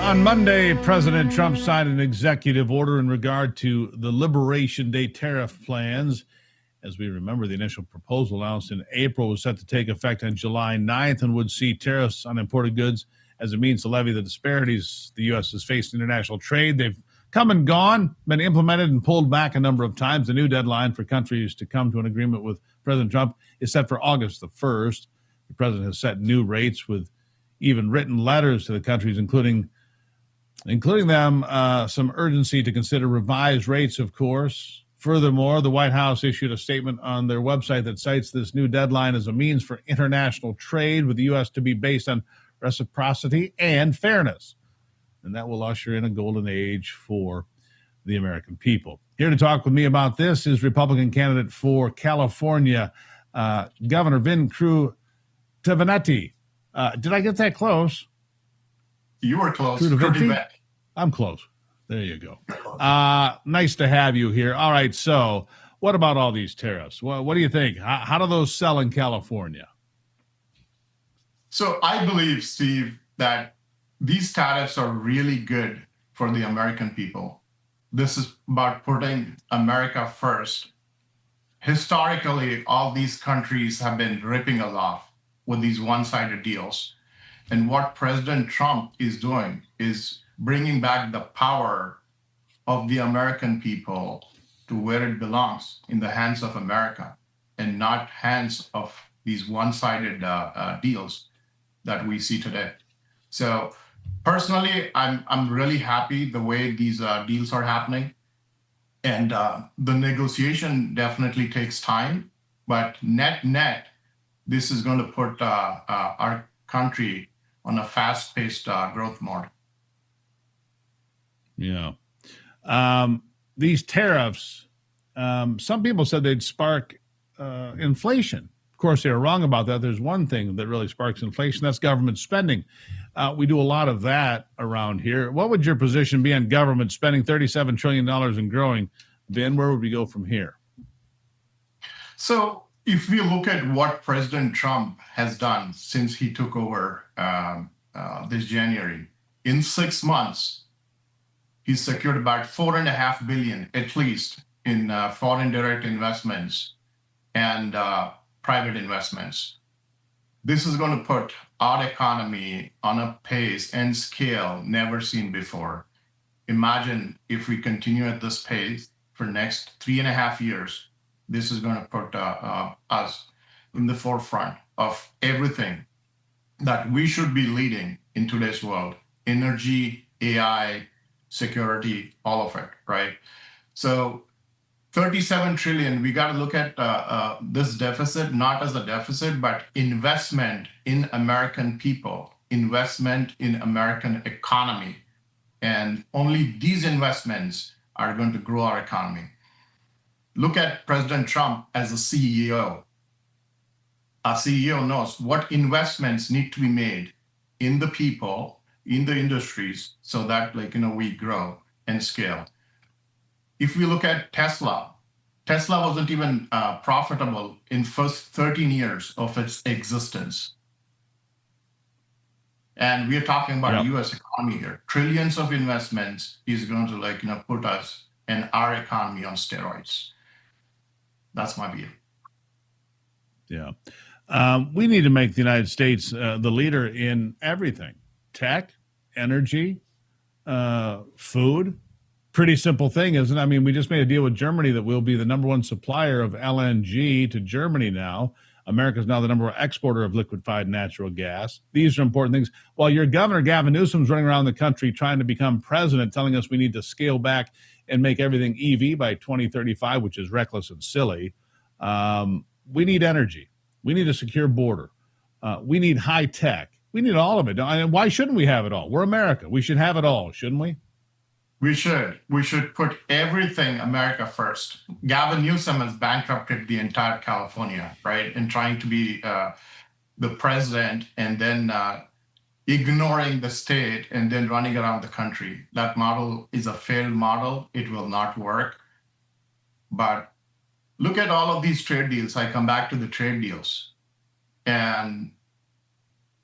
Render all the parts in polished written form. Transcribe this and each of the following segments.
On Monday, President Trump signed an executive order in regard to the Liberation Day tariff plans. As we remember, the initial proposal announced in April was set to take effect on July 9th and would see tariffs on imported goods as a means to levy the disparities the U.S. has faced in international trade. They've come and gone, been implemented and pulled back a number of times. The new deadline for countries to come to an agreement with President Trump is set for August the 1st. The president has set new rates with even written letters to the countries, including them some urgency to consider revised rates, of course. Furthermore, the White House issued a statement on their website that cites this new deadline as a means for international trade with the U.S. to be based on reciprocity and fairness. And that will usher in a golden age for the American people. Here to talk with me about this is Republican candidate for California, Governor Vin Kruttiventi. Did I get that close? You were close. Kruttiventi? I'm close. There you go. Nice to have you here. All right, so what about all these tariffs? What do you think? How do those sell in California? So I believe, Steve, that these tariffs are really good for the American people. This is about putting America first. Historically, all these countries have been ripping us off with these one-sided deals. And what President Trump is doing is bringing back the power of the American people to where it belongs, in the hands of America, and not hands of these one-sided deals that we see today. So personally, I'm really happy the way these deals are happening. And the negotiation definitely takes time, but net, this is going to put our country on a fast-paced growth mode. Yeah. These tariffs, some people said they'd spark inflation. Of course, they were wrong about that. There's one thing that really sparks inflation. That's government spending. We do a lot of that around here. What would your position be on government spending? $37 trillion and growing. Then where would we go from here? So if we look at what President Trump has done since he took over this January, in 6 months, he's secured about $4.5 billion, at least, in foreign direct investments and private investments. This is going to put our economy on a pace and scale never seen before. Imagine if we continue at this pace for next 3.5 years. This is going to put us in the forefront of everything that we should be leading in today's world: energy, AI, security, all of it, right? So 37 trillion, we got to look at this deficit not as a deficit, but investment in American people, investment in American economy. And only these investments are going to grow our economy. Look at President Trump as a CEO. A CEO knows what investments need to be made in the people, in the industries, so that we grow and scale. If we look at Tesla wasn't even profitable in first 13 years of its existence. And we are talking about U.S. economy here. Trillions of investments is going to put us and our economy on steroids. That's my view. Yeah. We need to make the United States the leader in everything: tech, energy, food. Pretty simple thing, isn't it? I mean, we just made a deal with Germany that we'll be the number one supplier of LNG to Germany now. America's now the number one exporter of liquefied natural gas. These are important things. While your governor, Gavin Newsom's running around the country trying to become president, telling us we need to scale back and make everything EV by 2035, which is reckless and silly. We need energy. We need a secure border. We need high tech. We need all of it. And why shouldn't we have it all? We're America. We should have it all, shouldn't we? We should. We should put everything America first. Gavin Newsom has bankrupted the entire California, right? And trying to be the president and then ignoring the state and then running around the country. That model is a failed model. It will not work. But look at all of these trade deals. I come back to the trade deals. And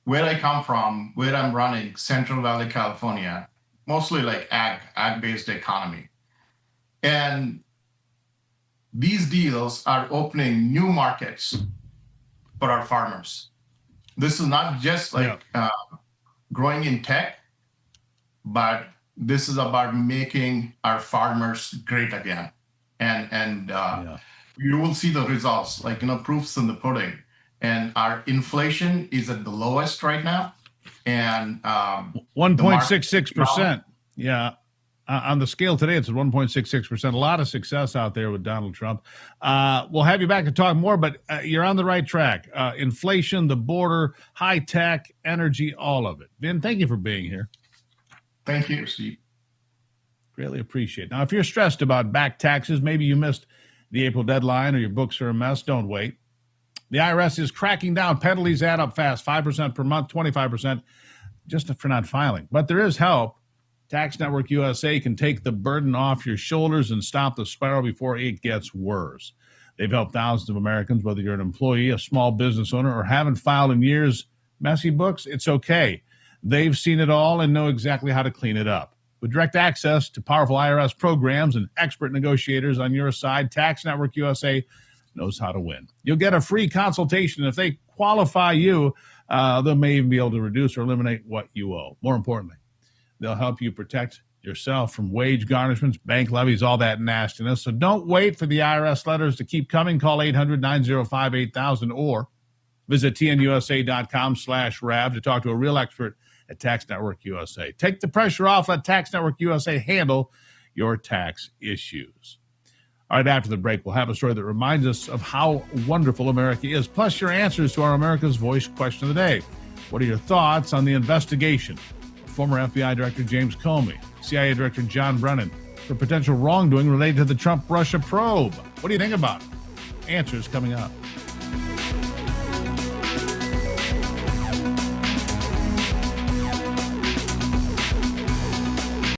where I come from, where I'm running, Central Valley, California, mostly like ag-based economy. And these deals are opening new markets for our farmers. This is not just like growing in tech, but this is about making our farmers great again. And you will see the results, like, proofs in the pudding. And our inflation is at the lowest right now. And 1.66%. Yeah. On the scale today, it's at 1.66%. A lot of success out there with Donald Trump. We'll have you back to talk more, but you're on the right track. Inflation, the border, high tech, energy, all of it. Vin, thank you for being here. Thank you, Steve. Greatly appreciate it. Now, if you're stressed about back taxes, maybe you missed the April deadline or your books are a mess, don't wait. The IRS is cracking down. Penalties add up fast, 5% per month, 25% just for not filing. But there is help. Tax Network USA can take the burden off your shoulders and stop the spiral before it gets worse. They've helped thousands of Americans, whether you're an employee, a small business owner, or haven't filed in years. Messy books, it's okay. They've seen it all and know exactly how to clean it up. With direct access to powerful IRS programs and expert negotiators on your side, Tax Network USA knows how to win. You'll get a free consultation. If they qualify you, they may even be able to reduce or eliminate what you owe. More importantly, they'll help you protect yourself from wage garnishments, bank levies, all that nastiness. So don't wait for the IRS letters to keep coming. Call 800-905-8000 or visit tnusa.com/RAV to talk to a real expert at Tax Network USA. Take the pressure off. Let Tax Network USA handle your tax issues. All right, after the break, we'll have a story that reminds us of how wonderful America is, plus your answers to our America's Voice question of the day. What are your thoughts on the investigation of former FBI Director James Comey, CIA Director John Brennan, for potential wrongdoing related to the Trump-Russia probe? What do you think about it? Answers coming up.